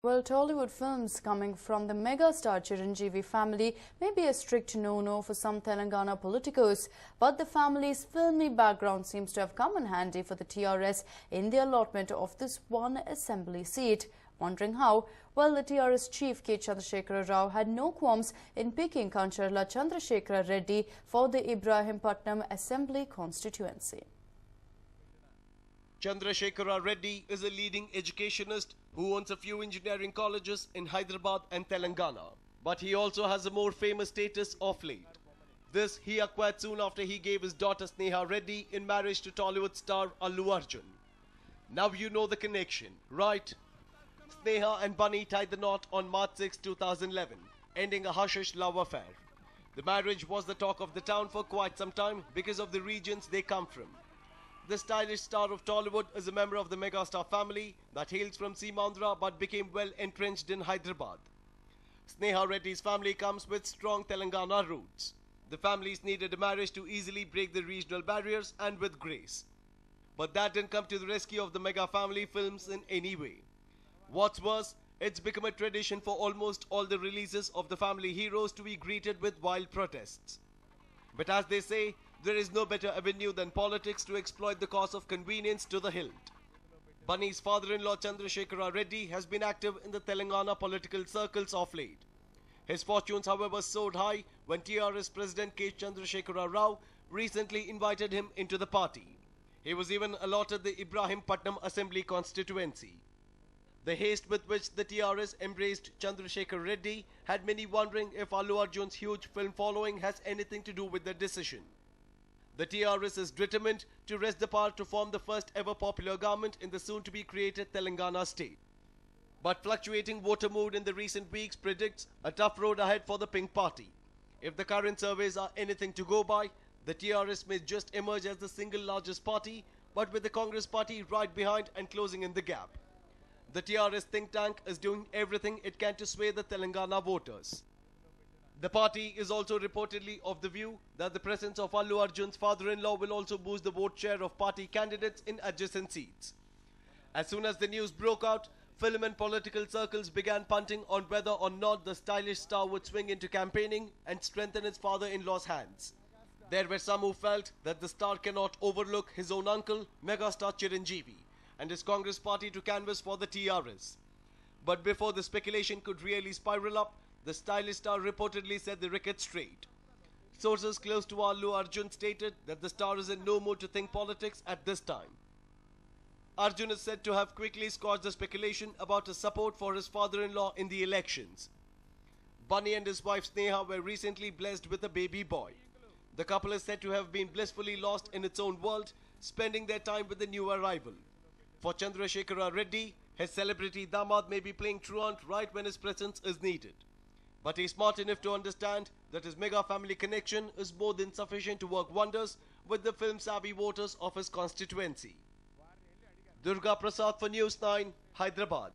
Well, Tollywood films coming from the megastar Chiranjeevi family may be a strict no-no for some Telangana politicos, but the family's filmy background seems to have come in handy for the TRS in the allotment of this one assembly seat. Wondering how? Well, the TRS chief K. Chandrasekhara Rao had no qualms in picking Kancharla Chandrasekhara Reddy for the Ibrahimpatnam Assembly constituency. Chandrasekhara Reddy is a leading educationist who owns a few engineering colleges in Hyderabad and Telangana. But he also has a more famous status of late. This he acquired soon after he gave his daughter Sneha Reddy in marriage to Tollywood star Allu Arjun. Now you know the connection, right? Sneha and Bunny tied the knot on March 6, 2011, ending a hush-hush love affair. The marriage was the talk of the town for quite some time because of the regions they come from. The stylish star of Tollywood is a member of the megastar family that hails from Seemandhra but became well entrenched in Hyderabad. Sneha Reddy's family comes with strong Telangana roots. The families needed a marriage to easily break the regional barriers and with grace. But that didn't come to the rescue of the mega family films in any way. What's worse, it's become a tradition for almost all the releases of the family heroes to be greeted with wild protests. But as they say, there is no better avenue than politics to exploit the cause of convenience to the hilt. Bunny's father-in-law Chandrasekhara Reddy has been active in the Telangana political circles of late. His fortunes, however, soared high when TRS President K. Chandrasekhara Rao recently invited him into the party. He was even allotted the Ibrahimpatnam Assembly constituency. The haste with which the TRS embraced Chandrasekhara Reddy had many wondering if Allu Arjun's huge film following has anything to do with the decision. The TRS is determined to wrest the power to form the first ever popular government in the soon-to-be created Telangana state. But fluctuating voter mood in the recent weeks predicts a tough road ahead for the Pink Party. If the current surveys are anything to go by, the TRS may just emerge as the single largest party, but with the Congress party right behind and closing in the gap. The TRS think tank is doing everything it can to sway the Telangana voters. The party is also reportedly of the view that the presence of Allu Arjun's father-in-law will also boost the vote share of party candidates in adjacent seats. As soon as the news broke out, film and political circles began punting on whether or not the stylish star would swing into campaigning and strengthen his father-in-law's hands. There were some who felt that the star cannot overlook his own uncle, megastar Chiranjeevi, and his Congress party to canvass for the TRS. But before the speculation could really spiral up, the stylish star reportedly set the record straight. Sources close to Allu Arjun stated that the star is in no mood to think politics at this time. Arjun is said to have quickly squashed the speculation about his support for his father-in-law in the elections. Bunny and his wife Sneha were recently blessed with a baby boy. The couple is said to have been blissfully lost in its own world, spending their time with the new arrival. For Chandrasekhara Reddy, his celebrity damad may be playing truant right when his presence is needed. But he's smart enough to understand that his mega family connection is more than sufficient to work wonders with the film-savvy voters of his constituency. Durga Prasad for News 9, Hyderabad.